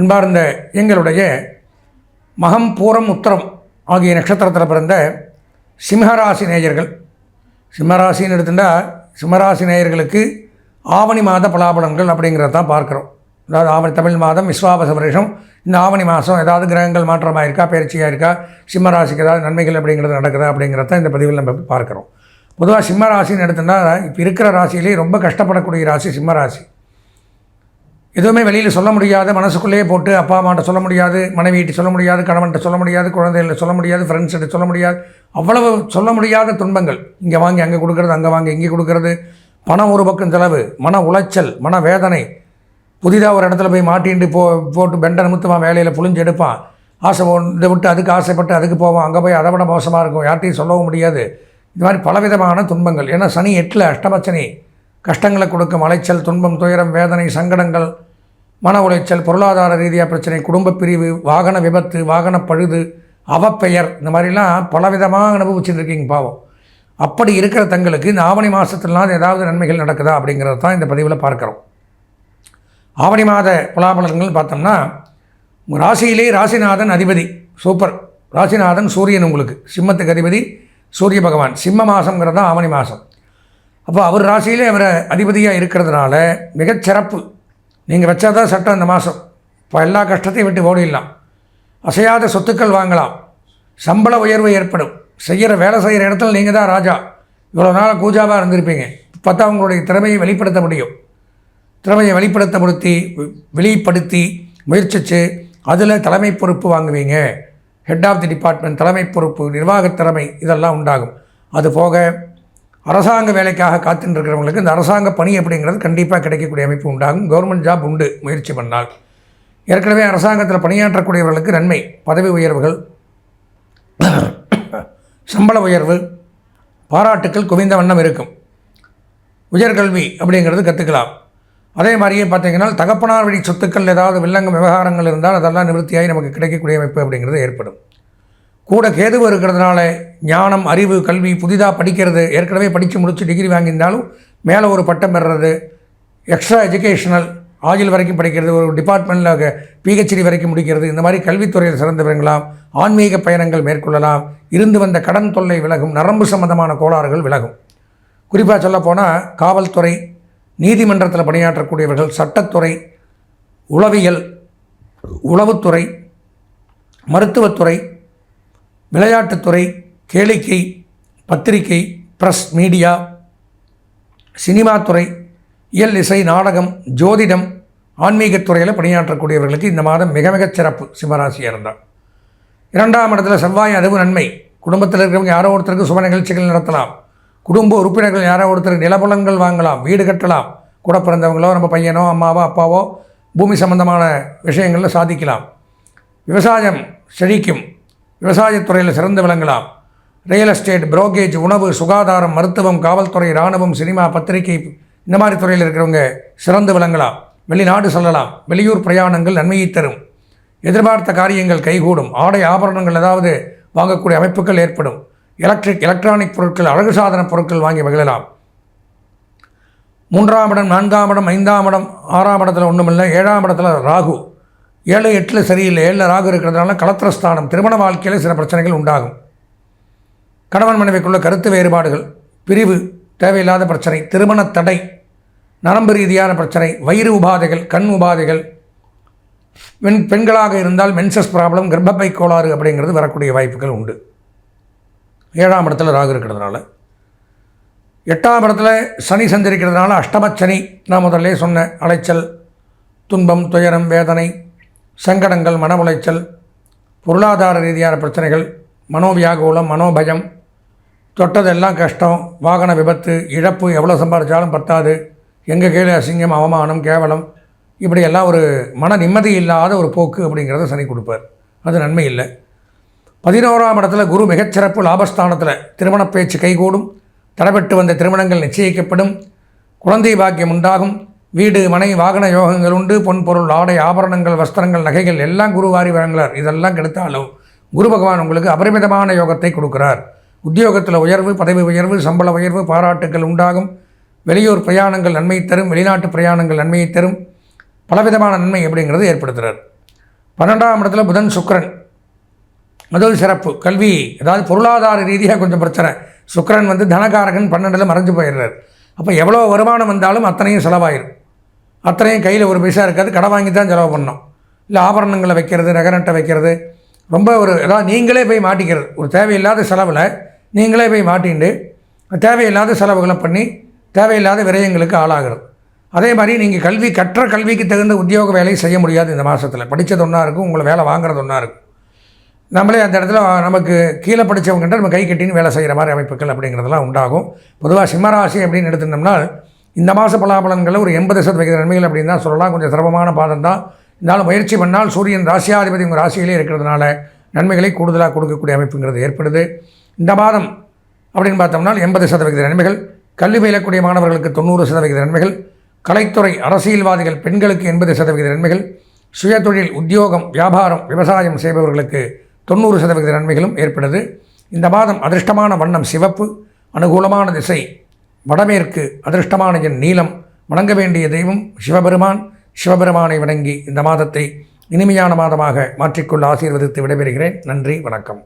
அன்பார்ந்த எங்களுடைய மகம் பூரம் உத்தரம் ஆகிய நட்சத்திரத்தில் பிறந்த சிம்மராசி நேயர்கள், சிம்மராசின்னு எடுத்துட்டால் சிம்மராசி நேயர்களுக்கு ஆவணி மாத பலாபலன்கள் அப்படிங்கிறத தான் பார்க்குறோம். அதாவது ஆவணி தமிழ் மாதம் விஸ்வாவச வருஷம். இந்த ஆவணி மாதம் ஏதாவது கிரகங்கள் மாற்றமாக இருக்கா, பயிற்சியாக இருக்கா, சிம்மராசிக்கு ஏதாவது நன்மைகள் அப்படிங்கிறது நடக்குதா அப்படிங்கிறத இந்த பதிவில் நம்ம பார்க்குறோம். பொதுவாக சிம்மராசின்னு எடுத்துட்டால் இப்போ இருக்கிற ராசியிலே ரொம்ப கஷ்டப்படக்கூடிய ராசி சிம்மராசி. எதுவுமே வெளியில் சொல்ல முடியாது, மனசுக்குள்ளேயே போட்டு அப்பா அம்மாட்ட சொல்ல முடியாது, மனைவியிட்ட சொல்ல முடியாது, கணவன்கிட்ட சொல்ல முடியாது, குழந்தைகளை சொல்ல முடியாது, ஃப்ரெண்ட்ஸ்கிட்ட சொல்ல முடியாது. அவ்வளவு சொல்ல முடியாத துன்பங்கள். இங்கே வாங்கி அங்கே கொடுக்கறது, அங்கே வாங்கி இங்கே கொடுக்கறது, பணம் ஒரு பக்கம் செலவு, மன உளைச்சல், மன வேதனை. புதிதாக ஒரு இடத்துல போய் மாட்டின்ட்டு போட்டு பெண்டை நிமித்தமாக வேலையில் புழிஞ்சு எடுப்பான். ஆசை இதை விட்டு அதுக்கு ஆசைப்பட்டு அதுக்கு போவான். அங்கே போய் அதை விட மோசமாக இருக்கும், யார்ட்டையும் சொல்லவும் முடியாது. இது மாதிரி பலவிதமான துன்பங்கள். ஏன்னா சனி 8 அஷ்டமச்சனி கஷ்டங்களை கொடுக்கும். அலைச்சல், துன்பம், துயரம், வேதனை, சங்கடங்கள், மன உளைச்சல், பொருளாதார ரீதியாக பிரச்சனை, குடும்ப பிரிவு, வாகன விபத்து, வாகன பழுது, அவப்பெயர், இந்த மாதிரிலாம் பலவிதமாக அனுபவிச்சுட்டு இருக்கீங்க பாவம். அப்படி இருக்கிற தங்களுக்கு இந்த ஆவணி மாதத்துலாம் ஏதாவது நன்மைகள் நடக்குதா அப்படிங்கிறது தான் இந்த பதிவில் பார்க்குறோம். ஆவணி மாத பலாபலன்கள் பார்த்தோம்னா, உங்கள் ராசியிலே ராசிநாதன் அதிபதி சூப்பர். ராசிநாதன் சூரியன், உங்களுக்கு சிம்மத்துக்கு அதிபதி சூரிய பகவான். சிம்ம மாதங்கிறது தான் ஆவணி மாதம். அப்போ அவர் ராசியிலே அவரை அதிபதியாக இருக்கிறதுனால மிகச்சிறப்பு. நீங்கள் வச்சாதான் சட்டம் இந்த மாதம். இப்போ எல்லா கஷ்டத்தையும் விட்டு ஓடிடலாம். அசையாத சொத்துக்கள் வாங்கலாம். சம்பள உயர்வு ஏற்படும். வேலை செய்கிற இடத்துல நீங்கள் தான் ராஜா. இவ்வளோ நாள் கூஜாவாக இருந்திருப்பீங்க. பார்த்தா உங்களுடைய திறமையை வெளிப்படுத்த முடியும். திறமையை வெளிப்படுத்தி முயற்சித்து அதில் தலைமை பொறுப்பு வாங்குவீங்க. ஹெட் ஆஃப் தி டிபார்ட்மெண்ட், தலைமை பொறுப்பு, நிர்வாகத் திறமை, இதெல்லாம் உண்டாகும். அதுபோக அரசாங்க வேலைக்காக காத்துட்டுருக்கிறவங்களுக்கு இந்த அரசாங்க பணி அப்படிங்கிறது கண்டிப்பாக கிடைக்கக்கூடிய அமைப்பு உண்டாகும். கவர்மெண்ட் ஜாப் உண்டு முயற்சி பண்ணால். ஏற்கனவே அரசாங்கத்தில் பணியாற்றக்கூடியவர்களுக்கு நன்மை, பதவி உயர்வுகள், சம்பள உயர்வு, பாராட்டுக்கள் குவிந்த வண்ணம் இருக்கும். உயர்கல்வி அப்படிங்கிறது கற்றுக்கலாம். அதே மாதிரியே பார்த்திங்கன்னா தகப்பனார் வழி சொத்துக்கள் ஏதாவது வில்லங்கம் விவகாரங்கள் இருந்தால் அதெல்லாம் நிவர்த்தியாகி நமக்கு கிடைக்கக்கூடிய அமைப்பு அப்படிங்கிறது ஏற்படும். கூட கேதுவு இருக்கிறதுனால ஞானம், அறிவு, கல்வி, புதிதாக படிக்கிறது, ஏற்கனவே படித்து முடித்து டிகிரி வாங்கியிருந்தாலும் மேலே ஒரு பட்டம் பெறுறது, எக்ஸ்ட்ரா எஜுகேஷனல் ஆகில் வரைக்கும் படிக்கிறது, ஒரு டிபார்ட்மெண்ட்டில் பிஹெச்டி வரைக்கும் முடிக்கிறது, இந்த மாதிரி கல்வித்துறையில் சிறந்து விளங்கலாம். ஆன்மீக பயணங்கள் மேற்கொள்ளலாம். இருந்து வந்த கடன் தொல்லை விலகும். நரம்பு சம்பந்தமான கோளாறுகள் விலகும். குறிப்பாக சொல்லப்போனால் காவல்துறை, நீதிமன்றத்தில் பணியாற்றக்கூடியவர்கள், சட்டத்துறை, உளவியல், உளவுத்துறை, மருத்துவத்துறை, விளையாட்டுத்துறை, கேளிக்கை, பத்திரிகை, ப்ரெஸ், மீடியா, சினிமாத்துறை, இயல், இசை, நாடகம், ஜோதிடம், ஆன்மீகத்துறையில் பணியாற்றக்கூடியவர்களுக்கு இந்த மாதம் மிக மிகச் சிறப்பு. சிம்மராசியாக இருந்தால் 2ஆம் இடத்துல செவ்வாய், அதுவும் நன்மை. குடும்பத்தில் இருக்கிறவங்க யாரோ ஒருத்தருக்கு சுப நிகழ்ச்சிகள் நடத்தலாம். குடும்ப உறுப்பினர்கள் யாரோ ஒருத்தருக்கு நிலபலன்கள் வாங்கலாம், வீடு கட்டலாம். கூட பிறந்தவங்களோ, நம்ம பையனோ, அம்மாவோ, அப்பாவோ பூமி சம்பந்தமான விஷயங்களில் சாதிக்கலாம். விவசாயம் செழிக்கும். விவசாயத்துறையில் சிறந்து விளங்கலாம். ரியல் எஸ்டேட், புரோக்கேஜ், உணவு, சுகாதாரம், மருத்துவம், காவல்துறை, இராணுவம், சினிமா, பத்திரிகை, இந்த மாதிரி துறையில் இருக்கிறவங்க சிறந்து விளங்கலாம். வெளிநாடு செல்லலாம். வெளியூர் பிரயாணங்கள் நன்மையை தரும். எதிர்பார்த்த காரியங்கள் கைகூடும். ஆடை ஆபரணங்கள் ஏதாவது வாங்கக்கூடிய அமைப்புகள் ஏற்படும். எலக்ட்ரானிக் பொருட்கள், அழகு சாதன பொருட்கள் வாங்கி மகிழலாம். 3ஆம் இடம், 4ஆம் இடம், 5ஆம் இடம், 6ஆம் இடத்துல ஒன்றுமில்லை. 7ஆம் இடத்துல ராகு. 7, 8 சரியில்லை. 7 ராகு இருக்கிறதுனால கலத்திரஸ்தானம். திருமண வாழ்க்கையில் சில பிரச்சனைகள் உண்டாகும். கணவன் மனைவிக்குள்ள கருத்து வேறுபாடுகள், பிரிவு, தேவையில்லாத பிரச்சனை, திருமண தடை, நரம்பு ரீதியான பிரச்சனை, வயிறு உபாதைகள், கண் உபாதைகள், பெண்களாக இருந்தால் மென்சஸ் ப்ராப்ளம், கர்ப்பப்பை கோளாறு அப்படிங்கிறது வரக்கூடிய வாய்ப்புகள் உண்டு. 7ஆம் இடத்துல ராகு இருக்கிறதுனால. 8ஆம் இடத்துல சனி சஞ்சரிக்கிறதுனால அஷ்டமச்சனி. நான் முதல்ல சொன்ன அலைச்சல், துன்பம், துயரம், வேதனை, சங்கடங்கள், மன உளைச்சல், பொருளாதார ரீதியான பிரச்சனைகள், மனோவியாகுலம், மனோபயம், தொட்டதெல்லாம் கஷ்டம், வாகன விபத்து, இழப்பு, எவ்வளோ சம்பாதிச்சாலும் பத்தாது, எங்கள் கீழே அசிங்கம், அவமானம், கேவலம், இப்படியெல்லாம் ஒரு மன நிம்மதி இல்லாத ஒரு போக்கு அப்படிங்கிறத சனி கொடுப்பார். அது நன்மை இல்லை. 11ஆம் இடத்துல குரு மிகச்சிறப்பு. லாபஸ்தானத்தில் திருமண பேச்சு கைகூடும். தடைபட்டு வந்த திருமணங்கள் நிச்சயிக்கப்படும். குழந்தை பாக்கியம் உண்டாகும். வீடு, மனை, வாகன யோகங்கள் உண்டு. பொன் பொருள், ஆடை, ஆபரணங்கள், வஸ்திரங்கள், நகைகள் எல்லாம் குரு வாரி வழங்குகிறார். இதெல்லாம் கெடுத்தாலும் குரு பகவான் உங்களுக்கு அபரிமிதமான யோகத்தை கொடுக்கிறார். உத்தியோகத்தில் உயர்வு, பதவி உயர்வு, சம்பள உயர்வு, பாராட்டுக்கள் உண்டாகும். வெளியூர் பிரயாணங்கள் நன்மை தரும். வெளிநாட்டு பிரயாணங்கள் நன்மையை தரும். பலவிதமான நன்மை அப்படிங்கிறது ஏற்படுத்துகிறார். 12ஆம் இடத்துல புதன் சுக்கிரன், அது சிறப்பு. கல்வி, அதாவது பொருளாதார ரீதியாக கொஞ்சம் பிரச்சனை. சுக்கிரன் வந்து தனகாரகன் 12ல் மறைஞ்சு போயிடுறார். அப்போ எவ்வளோ வருமானம் வந்தாலும் அத்தனையும் செலவாயிடும். அத்தனையும் கையில் ஒரு பைசா இருக்காது, கடை வாங்கி தான் செலவு பண்ணோம். இல்லை ஆபரணங்களை வைக்கிறது, நகரட்டை வைக்கிறது, ரொம்ப ஒரு அதாவது நீங்களே போய் மாட்டிக்கிறது. ஒரு தேவையில்லாத செலவில் நீங்களே போய் மாட்டிண்டு தேவையில்லாத செலவுகளை பண்ணி தேவையில்லாத விரயங்களுக்கு ஆளாகிறது. அதே மாதிரி நீங்கள் கற்ற கல்விக்கு தகுந்த உத்தியோக வேலையை செய்ய முடியாது. இந்த மாதத்தில் படித்தது ஒன்றா இருக்கும், உங்களை வேலை வாங்குறது ஒன்றா இருக்கும். நம்மளே அந்த இடத்துல நமக்கு கீழே படித்தவங்ககிட்ட நம்ம கை கட்டின்னு வேலை செய்கிற மாதிரி அமைப்புகள் அப்படிங்கிறதெல்லாம் உண்டாகும். பொதுவாக சிம்மராசி அப்படின்னு எடுத்துட்டோம்னா இந்த மாத பலாபலன்களில் ஒரு 80% நன்மைகள் அப்படின்னு தான் சொல்லலாம். கொஞ்சம் சிரமமான பாதம் தான் இருந்தாலும் முயற்சி பண்ணால் சூரியன் ராசியாதிபதி உங்கள் ராசியிலே இருக்கிறதுனால நன்மைகளை கூடுதலாக கொடுக்கக்கூடிய அமைப்புங்கிறது ஏற்படுது. இந்த மாதம் அப்படின்னு பார்த்தோம்னா 80% நன்மைகள், கல்வி பயிலக்கூடிய மாணவர்களுக்கு 90% நன்மைகள், கலைத்துறை அரசியல்வாதிகள் பெண்களுக்கு 80% நன்மைகள், சுயதொழில் உத்தியோகம் வியாபாரம் விவசாயம் செய்பவர்களுக்கு 90% நன்மைகளும் ஏற்படுது. இந்த மாதம் அதிர்ஷ்டமான வண்ணம் சிவப்பு, அனுகூலமான திசை வடமேற்கு, அதிர்ஷ்டமான எண் நீலம், வணங்க வேண்டிய தெய்வம் சிவபெருமான். சிவபெருமானை வணங்கி இந்த மாதத்தை இனிமையான மாதமாக மாற்றிக்கொள்ள ஆசீர்வதித்து விடைபெறுகிறேன். நன்றி, வணக்கம்.